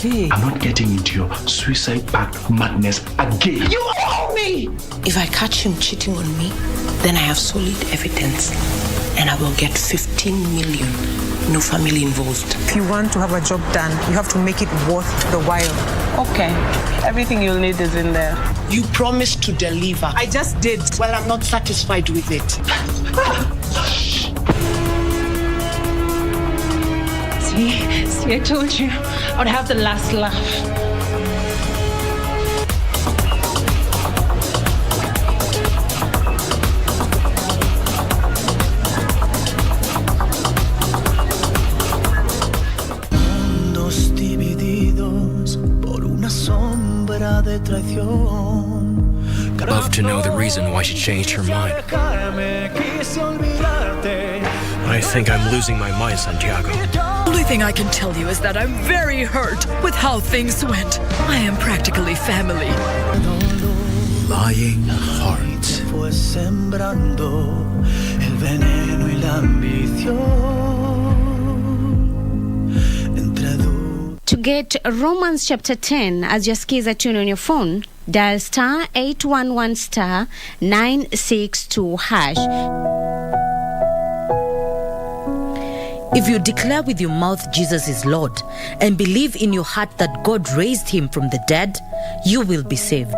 See, I'm not getting into your suicide pact madness again. you owe me! If I catch him cheating on me, then I have solid evidence. And I will get 15 million. No family involved. If you want to have a job done, you have to make it worth the while. Okay. Everything you'll need is in there. You promised to deliver. I just did. Well, I'm not satisfied with it. See, I told you I would have the last laugh. Love to know the reason why she changed her mind. I think I'm losing my mind, Santiago. The only thing I can tell you is that I'm very hurt with how things went. I am practically family. Lying heart. To get Romans chapter 10 as your skiza tune on your phone, dial star 811 star 962 hash. If you declare with your mouth Jesus is Lord and believe in your heart that God raised him from the dead, you will be saved.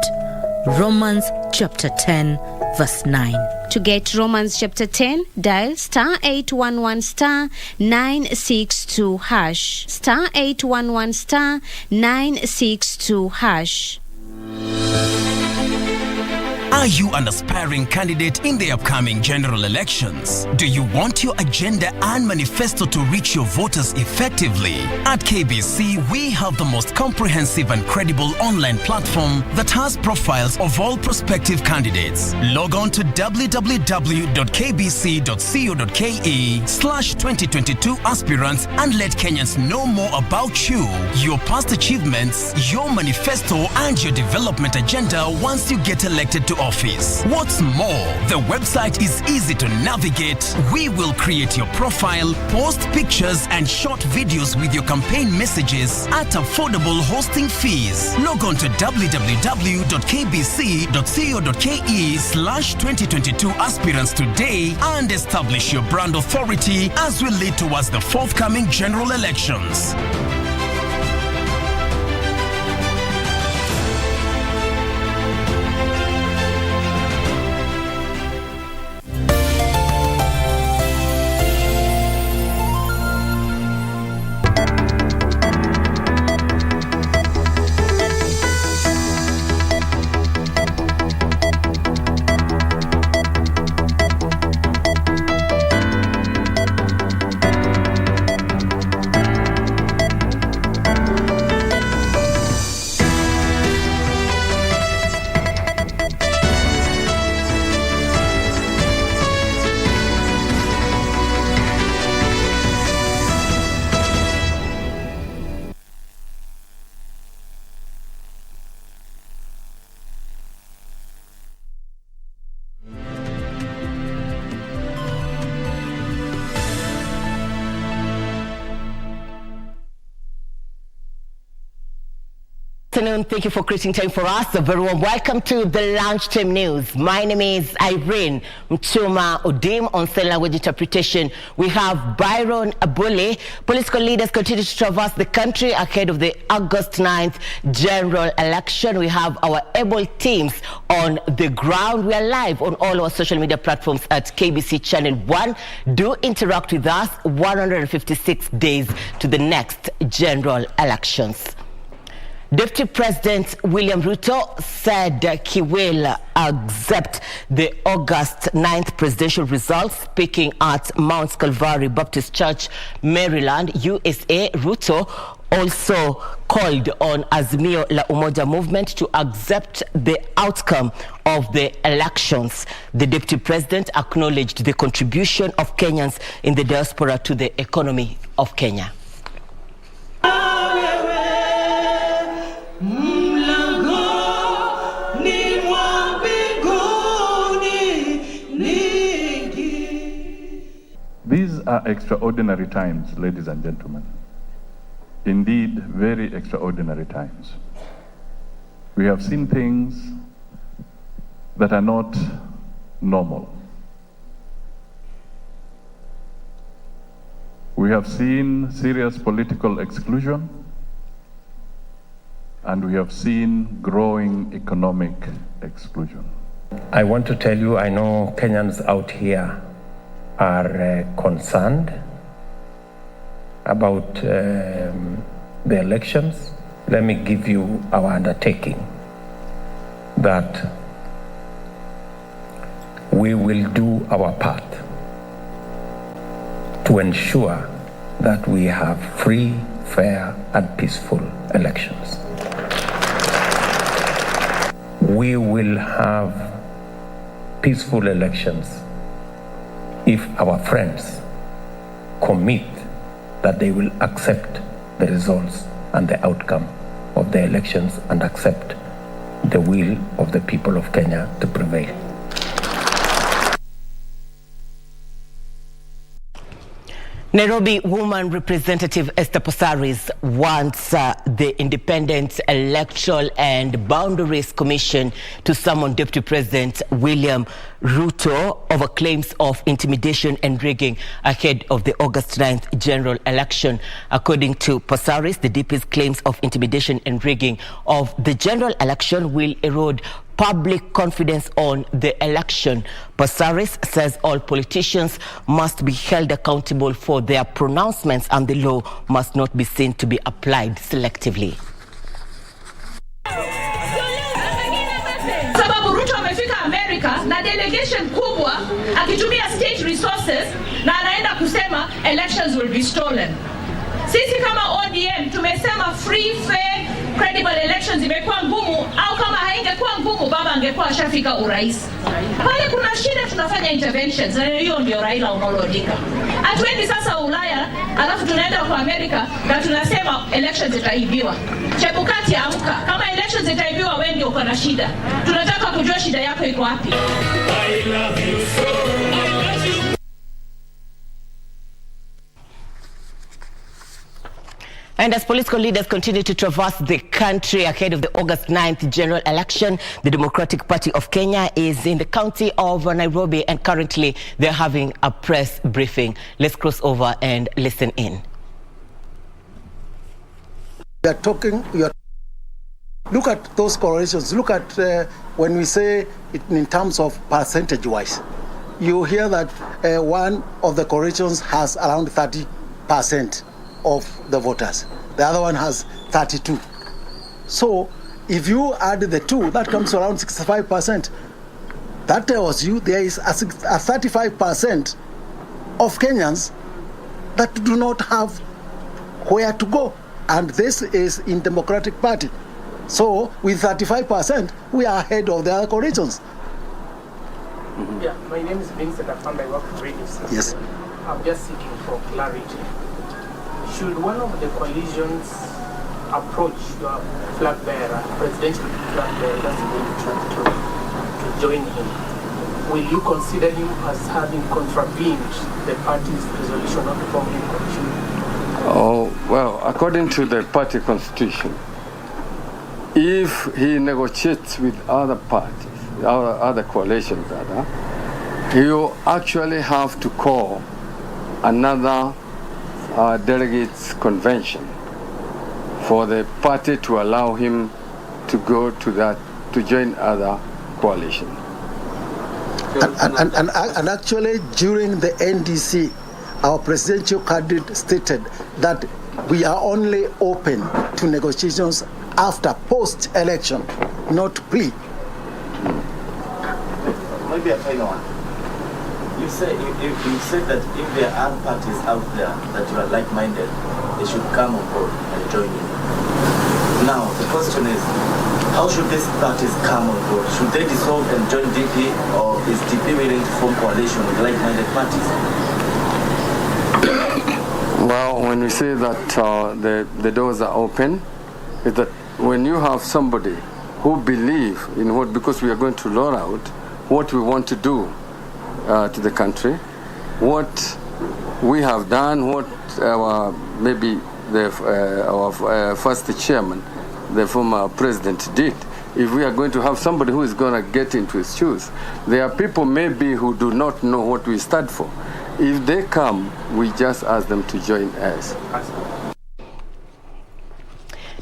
Romans chapter 10 verse 9. To get Romans chapter 10, dial star 811 star 962 hash. Star 811 star 962 hash. Are you an aspiring candidate in the upcoming general elections? Do you want your agenda and manifesto to reach your voters effectively? At KBC, we have the most comprehensive and credible online platform that has profiles of all prospective candidates. Log on to www.kbc.co.ke/2022 aspirants and let Kenyans know more about you, your past achievements, your manifesto, and your development agenda once you get elected to office. What's more, the website is easy to navigate. We will create your profile, post pictures and short videos with your campaign messages at affordable hosting fees. Log on to www.kbc.co.ke/2022 aspirants today and establish your brand authority as we lead towards the forthcoming general elections. Good afternoon. Thank you for creating time for us. A very warm welcome to the Lunchtime News. My name is Irene. Muchuma Udim on sign language interpretation. We have Byron Abule. Political leaders continue to traverse the country ahead of the August 9th general election. We have our able teams on the ground. We are live on all our social media platforms at KBC Channel 1. Do interact with us 156 days to the next general elections. Deputy President William Ruto said he will accept the August 9th presidential results. Speaking at Mount Calvary Baptist Church, Maryland, USA, Ruto also called on Azimio la Umoja movement to accept the outcome of the elections. The Deputy President acknowledged the contribution of Kenyans in the diaspora to the economy of Kenya. These are extraordinary times, ladies and gentlemen. indeed very extraordinary times. We have seen things that are not normal. We have seen serious political exclusion, and we have seen growing economic exclusion. I want to tell you, I know Kenyans out here are concerned about the elections. Let me give you our undertaking that we will do our part to ensure that we have free, fair, and peaceful elections. We will have peaceful elections if our friends commit that they will accept the results and the outcome of the elections and accept the will of the people of Kenya to prevail. Nairobi woman representative Esther Passaris wants the Independent Electoral and Boundaries Commission to summon Deputy President William Ruto over claims of intimidation and rigging ahead of the August 9th general election. According to Passaris, the DP's claims of intimidation and rigging of the general election will erode public confidence on the election. Passaris says all politicians must be held accountable for their pronouncements and the law must not be seen to be applied selectively. Sababu Ruto amefika America na delegation kubwa akitumia state resources na anaenda kusema elections will be stolen. Sisi kama ODM tumesema free, fair, credible elections imekuwa ngumu, au kama haingekuwa ngumu baba angekuwa ashafika urais. Pale kuna shida tunafanya interventions, na hiyo ndio Raila Amolo Odinga. Hatuendi sasa Ulaya alafu tunaenda kwa America na tunasema elections zitaibiwa. Chebukati amka, kama elections zitaibiwa wewe ndio uko na shida. Tunataka kujua shida yako iko wapi. I love you so, I love you. And as political leaders continue to traverse the country ahead of the August 9th general election, the Democratic Party of Kenya is in the county of Nairobi and currently they're having a press briefing. Let's cross over and listen in. Look at those correlations. Look at when we say it in terms of percentage-wise. You hear that one of the correlations has around 30% of the voters. The other one has 32. So if you add the two, that comes around 65%. That tells you there is a 35% of Kenyans that do not have where to go. And this is in Democratic Party. So with 35%, we are ahead of the other coalitions. Yeah, my name is Vincent Afanda. I work for Radio System. Yes. I'm just seeking for clarity. Should one of the coalitions approach your flag bearer, presidential flag bearer, that's going to join him, will you consider him as having contravened the party's resolution of the forming coalition? Oh, well, according to the party constitution, if he negotiates with other parties, other coalitions rather, you actually have to call another delegates convention for the party to allow him to go to that, to join other coalition. And actually during the NDC, our presidential candidate stated that we are only open to negotiations after post-election, not pre. Maybe a final one. You said that if there are parties out there that you are like-minded, they should come on board and join you. Now, the question is, how should these parties come on board? Should they dissolve and join DP, or is DP willing to form coalition with like-minded parties? Well, when we say that the doors are open, is that when you have somebody who believe in what, because we are going to roll out what we want to do to the country, what we have done, what our maybe our first chairman, the former president, did. If we are going to have somebody who is going to get into his shoes, there are people maybe who do not know what we stand for. If they come, we just ask them to join us.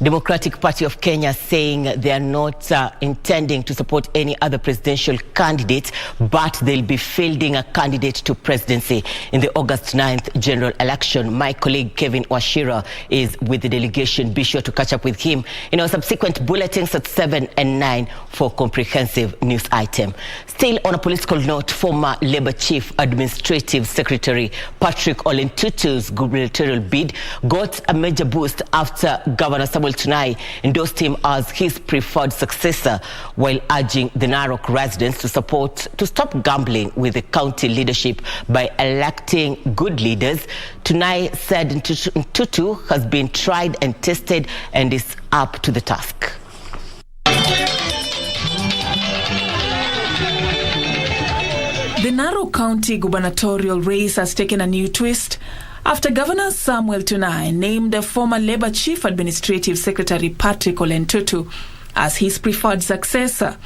Democratic Party of Kenya saying they are not intending to support any other presidential candidate, but they'll be fielding a candidate to presidency in the August 9th general election. My colleague Kevin Washira is with the delegation. Be sure to catch up with him in our subsequent bulletins at 7 and 9 for comprehensive news item. Still on a political note, former Labour Chief Administrative Secretary Patrick Ole Ntutu's gubernatorial bid got a major boost after Governor Samuel Tunai endorsed him as his preferred successor, while urging the Narok residents to stop gambling with the county leadership by electing good leaders. Tunai said Ntutu has been tried and tested and is up to the task. The Narok County gubernatorial race has taken a new twist after Governor Samuel Tunai named the former Labour Chief Administrative Secretary Patrick Ole Ntutu as his preferred successor.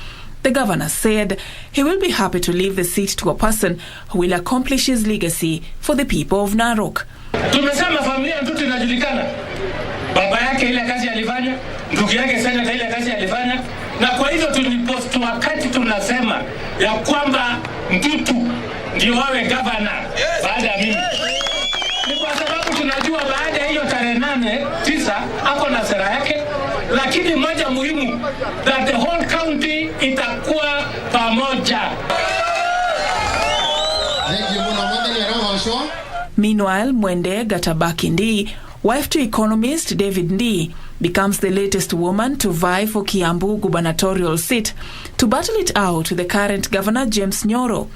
The governor said he will be happy to leave the seat to a person who will accomplish his legacy for the people of Narok. Tumesema familia Ntutu inajulikana. Baba yake ile kazi alifanya, ndugu yake senata ile kazi alifanya, na kwa hivyo tulipost wakati tunasema ya kwamba Ntutu ndio awe governor baada ya mimi. Ni kwa sababu tunajua baada ya hiyo tarehe 9 ako na sera yake, lakini moja muhimu, that the whole county itakuwa pamoja. Meanwhile, Mwende Gatabaki Ndii, wife to economist David Ndii, becomes the latest woman to vie for Kiambu gubernatorial seat to battle it out with the current governor James Nyoro.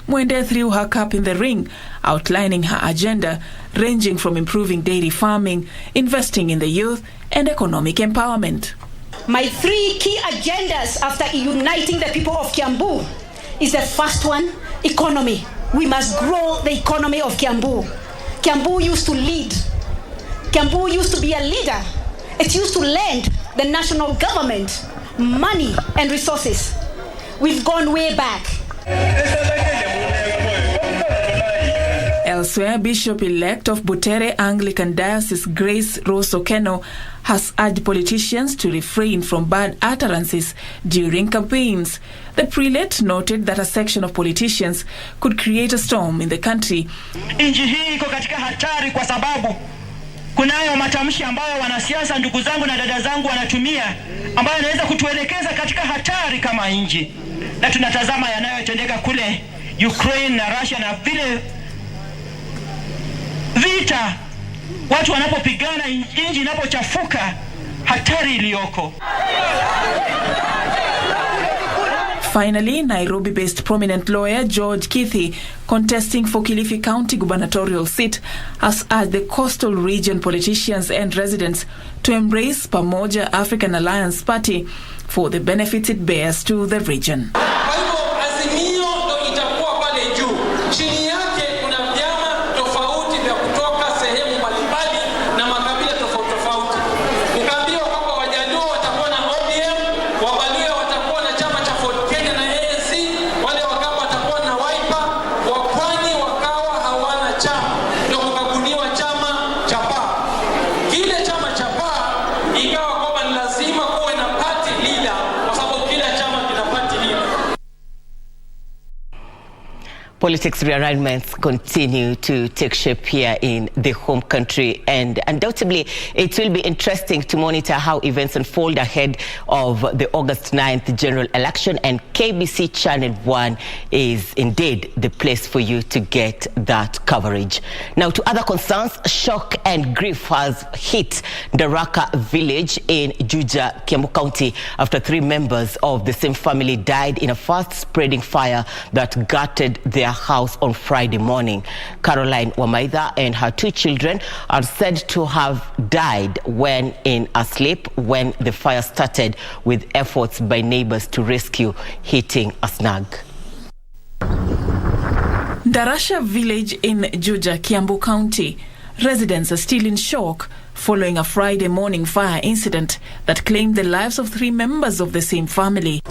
Mwende threw her cap in the ring, outlining her agenda ranging from improving dairy farming, investing in the youth, and economic empowerment. My 3 key agendas after uniting the people of Kiambu is the first one, economy. We must grow the economy of Kiambu. Kiambu used to lead. Kiambu used to be a leader. It used to lend the national government money and resources. We've gone way back. Elsewhere, Bishop-elect of Butere Anglican Diocese Grace Rose Okeno has urged politicians to refrain from bad utterances during campaigns. The prelate noted that a section of politicians could create a storm in the country. Nchi hii iko katika hatari kwa sababu kunayo matamshi ambayo wanasiasa ndugu zangu na dada zangu wanatumia ambayo yanaweza kutuelekeza katika hatari kama nchi. Na tunatazama yanayotendeka kule Ukraine na Russia na vile vita watu wanapopigana, nchi inapochafuka, hatari iliyoko. Finally, Nairobi-based prominent lawyer George Kithi, contesting for Kilifi County gubernatorial seat, has urged the coastal region politicians and residents to embrace Pamoja African Alliance Party for the benefits it bears to the region. Politics realignments continue to take shape here in the home country, and undoubtedly it will be interesting to monitor how events unfold ahead of the August 9th general election, and KBC Channel 1 is indeed the place for you to get that coverage. Now to other concerns, shock and grief has hit Ndaraka village in Juja, Kiambu County after 3 members of the same family died in a fast-spreading fire that gutted their house on Friday morning. Caroline Wamaitha and her 2 children are said to have died when in a sleep when the fire started, with efforts by neighbors to rescue hitting a snag. Darasha village in Juja, Kiambu County. Residents are still in shock following a Friday morning fire incident that claimed the lives of 3 members of the same family.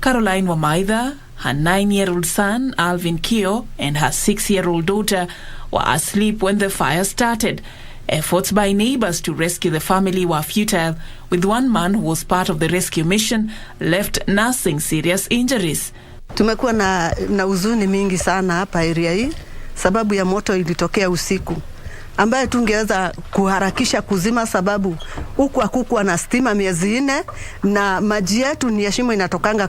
Caroline Wamaitha, her 9-year-old son, Alvin Kio, and her 6-year-old daughter were asleep when the fire started. Efforts by neighbors to rescue the family were futile, with one man who was part of the rescue mission left nursing serious injuries. Tumekuwa na huzuni mingi sana hapa area hii sababu ya moto ilitokea usiku ambaye tungeweza kuharakisha kuzima sababu huku hakukuwa na stima miezi 4 na maji yetu ni ya shimo inatokanga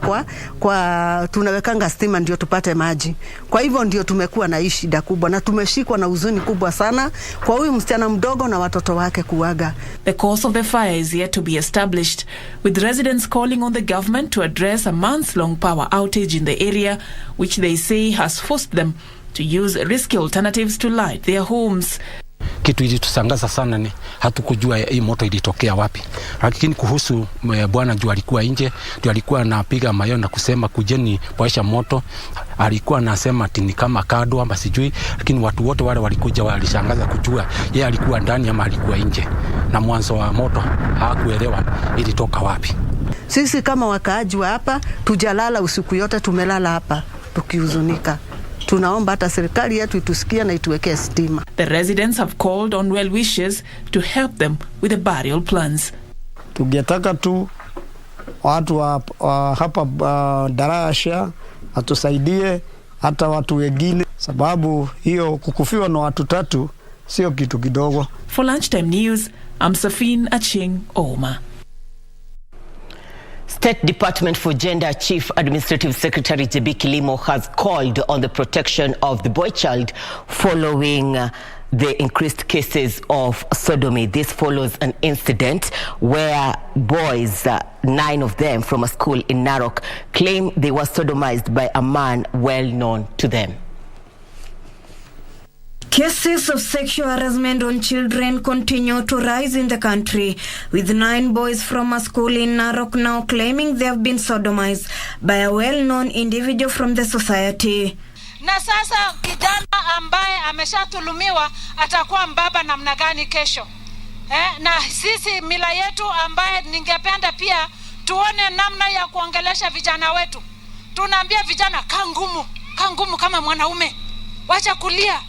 kwa tunawekanga stima ndio tupate maji. Kwa hivyo ndio tumekuwa na shida kubwa na tumeshikwa na huzuni kubwa sana kwa huyu msichana mdogo na watoto wake kuaga. The cause of the fire is yet to be established, with residents calling on the government to address a months-long power outage in the area, which they say has forced them to use risky alternatives to light their homes. Kitu ilitusangaza sana ni hatukujua hii moto ilitokea wapi. Lakini kuhusu bwana juu alikuwa nje, ndio alikuwa anapiga mayo na kusema kujeni poesha moto. Alikuwa anasema ati ni kama kado ama sijui, lakini watu wote wale walikuja walishangaza kujua yeye alikuwa ndani ama alikuwa nje. Na mwanzo wa moto hakuelewa ilitoka wapi. Sisi kama wakaaji wa hapa tujalala usiku yote, tumelala hapa tukihuzunika. Tunaomba hata serikali yetu itusikie na ituwekee stima. The residents have called on well wishers to help them with the burial plans. Tungetaka tu watu wa hapa Darasha atusaidie hata watu wengine sababu hiyo kukufiwa na watu 3 sio kitu kidogo. For Lunchtime News, I'm Safin Aching Oma. State Department for Gender Chief Administrative Secretary J.B. Kilimo has called on the protection of the boy child following the increased cases of sodomy. This follows an incident where boys, 9 of them from a school in Narok, claim they were sodomized by a man well known to them. Cases of sexual harassment on children continue to rise in the country, with 9 boys from a school in Narok now claiming they have been sodomized by a well-known individual from the society. Na sasa kijana ambaye ameshatulumiwa atakuwa mbaba namna gani kesho? Na sisi mila yetu ambaye ningependa pia tuone namna ya kuongelesha vijana wetu. Tunaambia vijana kangumu kama mwanaume. Wacha kulia.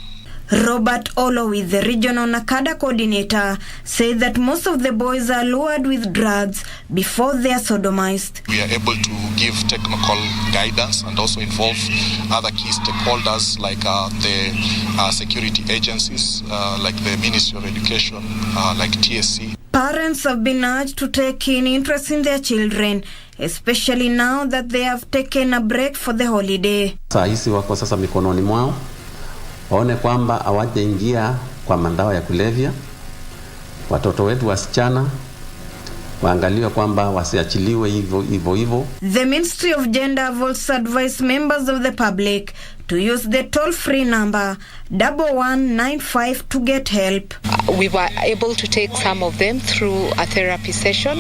Robert Olowi, the regional Nakada coordinator, said that most of the boys are lured with drugs before they are sodomized. We are able to give technical guidance and also involve other key stakeholders like the security agencies, like the Ministry of Education, like TSC. Parents have been urged to take keen interest in their children, especially now that they have taken a break for the holiday. Saisi wako sasa mikononi mwao. Waone kwamba hawajaingia kwa madawa ya kulevya. Watoto wetu wasichana waangaliwe kwamba wasiachiliwe hivyo. The Ministry of Gender have also advised members of the public to use the toll-free number 1195 to get help. We were able to take some of them through a therapy session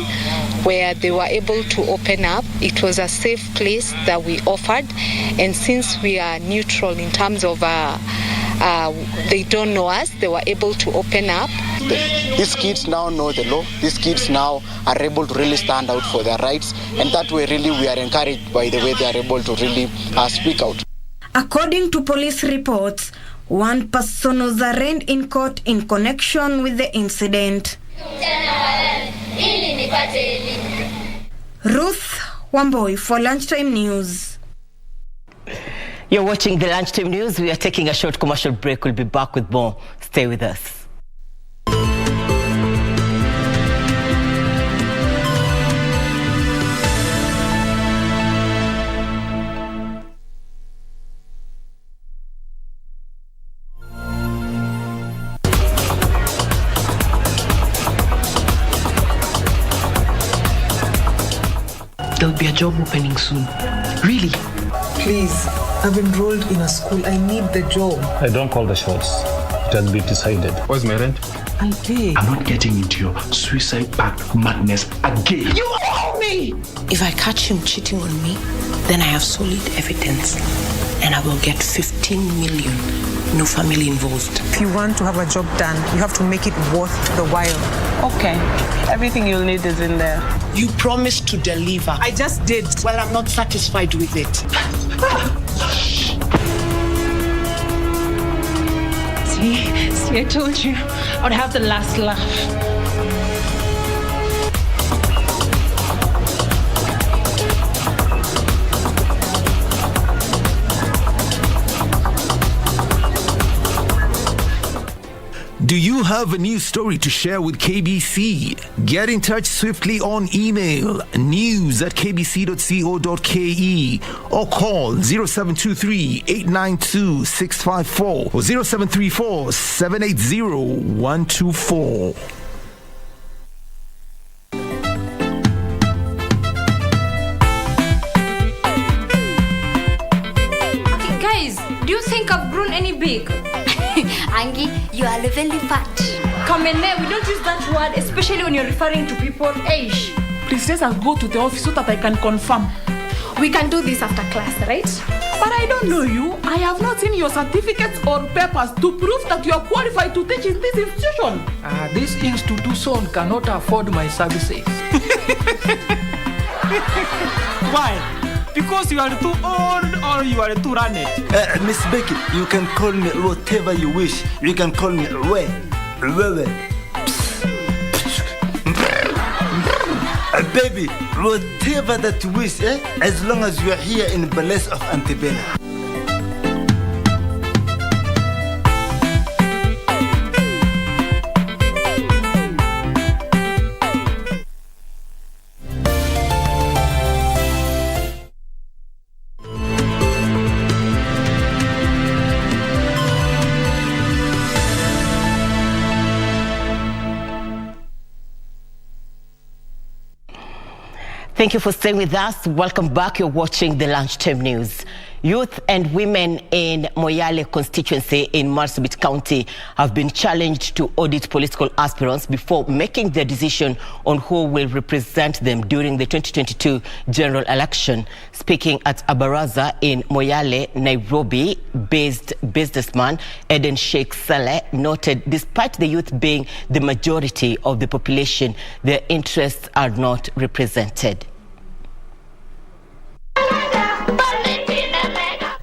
where they were able to open up. It was a safe place that we offered, and since we are neutral in terms of they don't know us, they were able to open up. These kids now know the law. These kids now are able to really stand out for their rights, and that way really we are encouraged by the way they are able to really speak out. According to police reports, 1 person was arraigned in court in connection with the incident. Ruth Wamboi for Lunchtime News. You're watching the Lunchtime News. We are taking a short commercial break. We'll be back with more. Stay with us. There'll be a job opening soon. Really? Please, I've enrolled in a school. I need the job. I don't call the shots. It has been decided. What's my rent? I'll pay. I'm not getting into your suicide pact madness again. You owe me! If I catch him cheating on me, then I have solid evidence. and I will get 15 million. No family involved. If you want to have a job done, you have to make it worth the while. Okay. Everything you'll need is in there. You promised to deliver. I just did. Well, I'm not satisfied with it. See, I told you I would have the last laugh. Do you have a news story to share with KBC? Get in touch swiftly on email news@kbc.co.ke or call 0723-892-654 or 0734-780-124. Okay, guys, do you think I've grown any big? Angie, you are very fat. Kamene, we don't use that word, especially when you're referring to people age. Please let us go to the office so that I can confirm. We can do this after class, right? But I don't know you. I have not seen your certificates or papers to prove that you are qualified to teach in this institution. This institution cannot afford my services. Why? Because you are too old or you are too running. Miss Becky, you can call me whatever you wish. You can call me Rwe. Baby, whatever that you wish, as long as you are here in the palace of Antebellum. Thank you for staying with us. Welcome back. You're watching the Lunchtime News. Youth and women in Moyale constituency in Marsabit County have been challenged to audit political aspirants before making their decision on who will represent them during the 2022 general election. Speaking at Abaraza in Moyale, Nairobi-based businessman Eden Sheikh Saleh noted despite the youth being the majority of the population, their interests are not represented.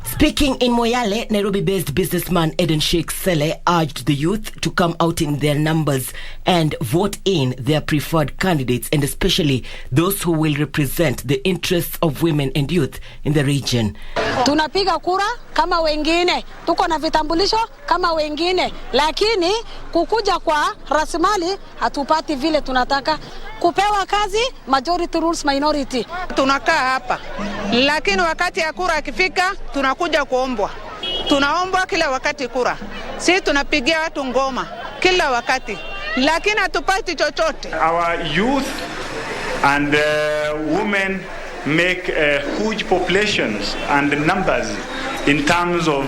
Speaking in Moyale, Nairobi-based businessman Eden Sheikh Saleh urged the youth to come out in their numbers and vote in their preferred candidates, and especially those who will represent the interests of women and youth in the region. Tunapiga kura kama wengine, tuko na vitambulisho kama wengine, lakini kukuja kwa rasilimali hatupati vile tunataka. Kupewa kazi majority rules minority. Tunakaa hapa, lakini wakati ya kura ikifika tunakuja kuombwa. Tunaombwa kila wakati kura. Sisi tunapigia watu ngoma kila wakati, lakini hatupati chochote. Our youth and women make huge populations and numbers in terms of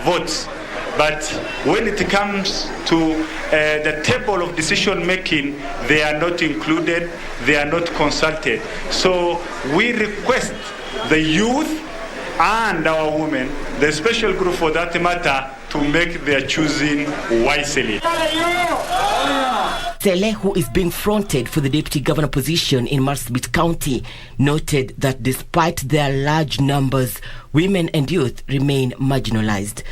votes. But when it comes to the table of decision making, they are not included, they are not consulted. So we request the youth and our women, the special group for that matter, to make their choosing wisely. Saleh, who is being fronted for the deputy governor position in Marsabit County, noted that despite their large numbers, women and youth remain marginalized.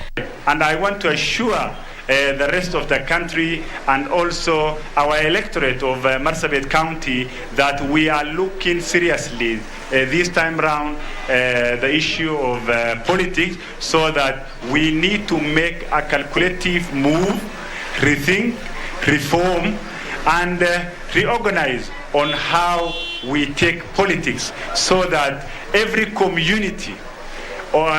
And I want to assure the rest of the country and also our electorate of Marsabit County that we are looking seriously this time round the issue of politics, so that we need to make a calculative move, rethink, reform, and reorganize on how we take politics, so that every community or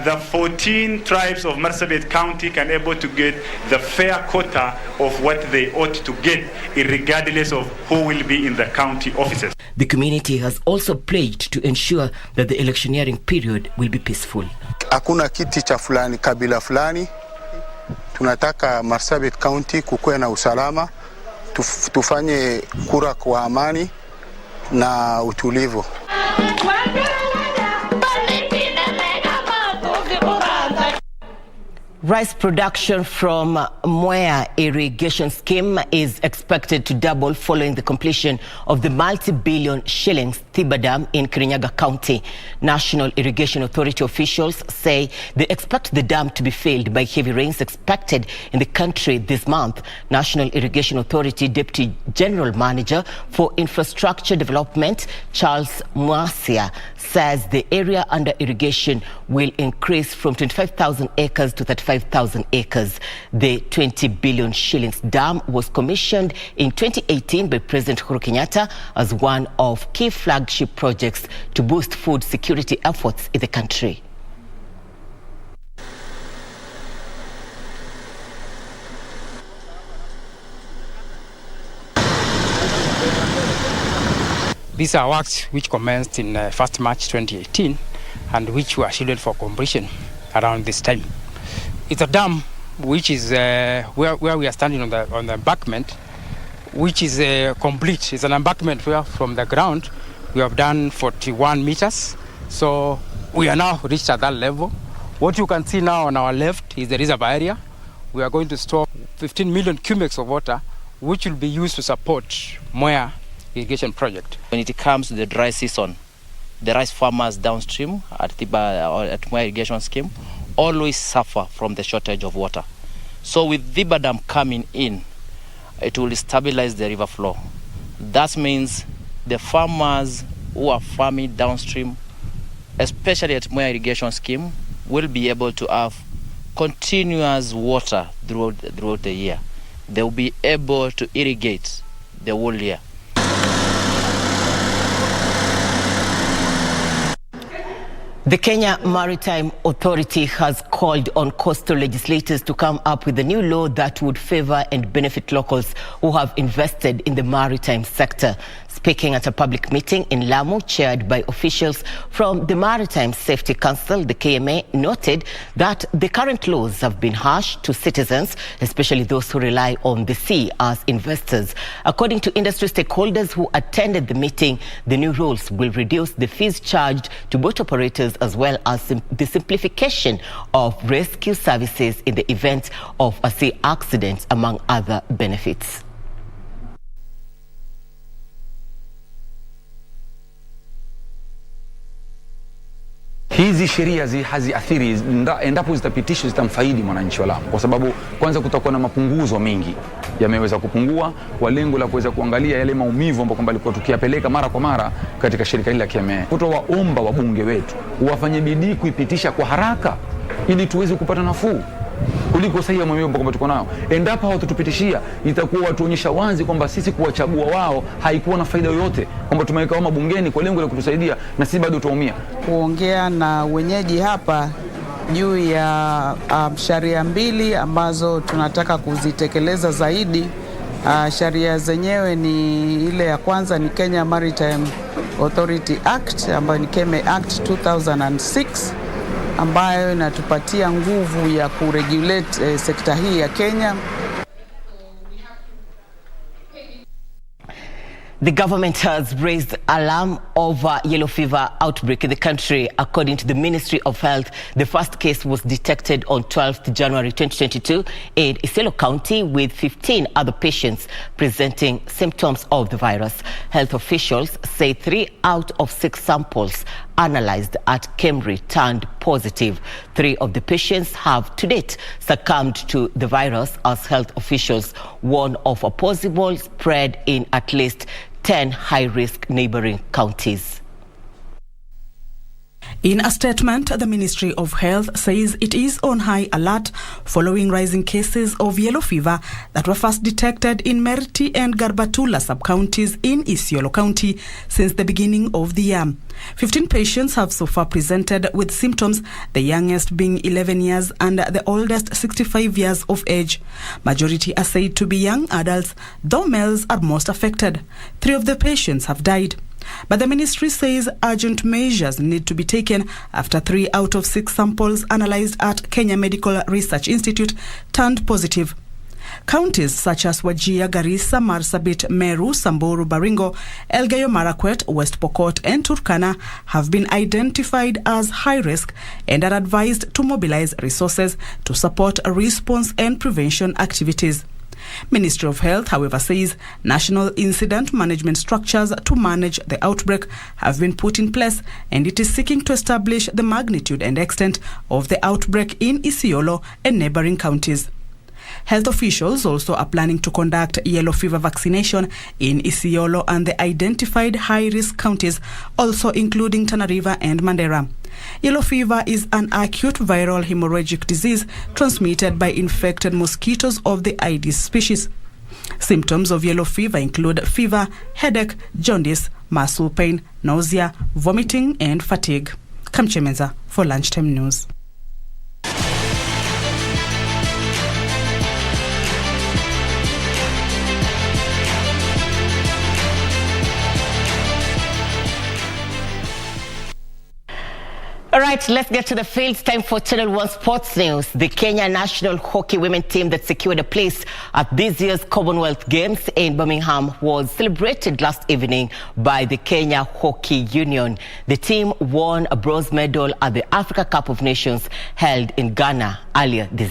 the 14 tribes of Marsabit County can able to get the fair quota of what they ought to get, regardless of who will be in the county offices. The community has also pledged to ensure that the electioneering period will be peaceful. Hakuna kiti cha fulani kabila fulani. Tunataka Marsabit County kukuwe na usalama, tufanye kura kwa amani na utulivu. Rice production from Muchuma irrigation scheme is expected to double following the completion of the multi-billion shillings Thiba Dam in Kirinyaga County. National Irrigation Authority officials say they expect the dam to be filled by heavy rains expected in the country this month. National Irrigation Authority Deputy General Manager for Infrastructure Development, Charles Mwasia, says the area under irrigation will increase from 25,000 acres to 35,000 acres. The 20 billion shillings dam was commissioned in 2018 by President Uhuru Kenyatta as one of key flagship projects to boost food security efforts in the country. These are works which commenced in 1st March 2018 and which were scheduled for completion around this time. It's a dam which is where we are standing on the embankment, which is complete. It's an embankment where from the ground we have done 41 meters. So we are now reached at that level. What you can see now on our left is the reservoir area. We are going to store 15 million cubics of water, which will be used to support Muchuma irrigation project. When it comes to the dry season, the rice farmers downstream at Thiba or at Muchuma irrigation scheme always suffer from the shortage of water. So with Thiba Dam coming in, it will stabilize the river flow. That means the farmers who are farming downstream, especially at Muchuma irrigation scheme, will be able to have continuous water throughout the year. They will be able to irrigate the whole year. The Kenya Maritime Authority has called on coastal legislators to come up with a new law that would favor and benefit locals who have invested in the maritime sector. Speaking at a public meeting in Lamu, chaired by officials from the Maritime Safety Council, the KMA noted that the current laws have been harsh to citizens, especially those who rely on the sea as investors. According to industry stakeholders who attended the meeting, the new rules will reduce the fees charged to boat operators as well as the simplification of rescue services in the event of a sea accident, among other benefits. Hizi sheria haziathiri endapo zitapitishwa zitamfaidi mwananchi wa Lamu, kwa sababu kwanza kutakuwa na mapunguzo mengi yameweza kupungua kwa lengo la kuweza kuangalia yale maumivu ambayo kwamba alikuwa tukiyapeleka mara kwa mara katika shirika hili la KMA. Kutowaomba wabunge wetu wafanye bidii kuipitisha kwa haraka ili tuweze kupata nafuu kuliko sahihi maumivu kwamba tuko nao. Endapo hawatutupitishia, itakuwa watuonyesha wazi kwamba sisi kuwachagua wao haikuwa na faida yoyote, kwamba tumeweka wao mabungeni kwa lengo la kutusaidia na sisi bado tuumia. Kuongea na wenyeji hapa juu ya sheria mbili ambazo tunataka kuzitekeleza zaidi. Sheria zenyewe ni ile ya kwanza ni Kenya Maritime Authority Act ambayo ni KMA Act 2006 ambayo inatupatia nguvu ya kuregulate sekta hii ya Kenya. The government has raised alarm over yellow fever outbreak in the country. According to the Ministry of Health, the first case was detected on 12th January 2022 in Isiolo County, with 15 other patients presenting symptoms of the virus. Health officials say 3 out of 6 samples analyzed at Kemri turned positive. 3 of the patients have to date succumbed to the virus, as health officials warn of a possible spread in at least 10 high-risk neighboring counties. In a statement, the Ministry of Health says it is on high alert following rising cases of yellow fever that were first detected in Merti and Garbatula sub-counties in Isiolo County since the beginning of the year. 15 patients have so far presented with symptoms, the youngest being 11 years and the oldest 65 years of age. Majority are said to be young adults, though males are most affected. 3 of the patients have died. But the ministry says urgent measures need to be taken after 3 out of 6 samples analyzed at Kenya Medical Research Institute turned positive. Counties such as Wajir, Garissa, Marsabit, Meru, Samburu, Baringo, Elgeyo Marakwet, West Pokot and Turkana have been identified as high risk and are advised to mobilize resources to support response and prevention activities. Ministry of Health, however, says national incident management structures to manage the outbreak have been put in place, and it is seeking to establish the magnitude and extent of the outbreak in Isiolo and neighboring counties. Health officials also are planning to conduct yellow fever vaccination in Isiolo and the identified high-risk counties, also including Tana River and Mandera. Yellow fever is an acute viral hemorrhagic disease transmitted by infected mosquitoes of the Aedes species. Symptoms of yellow fever include fever, headache, jaundice, muscle pain, nausea, vomiting and fatigue. Kamchemenza for Lunchtime News. All right, let's get to the field. Time for Channel 1 Sports News. The Kenya national hockey women team that secured a place at this year's Commonwealth Games in Birmingham was celebrated last evening by the Kenya Hockey Union. The team won a bronze medal at the Africa Cup of Nations held in Ghana earlier this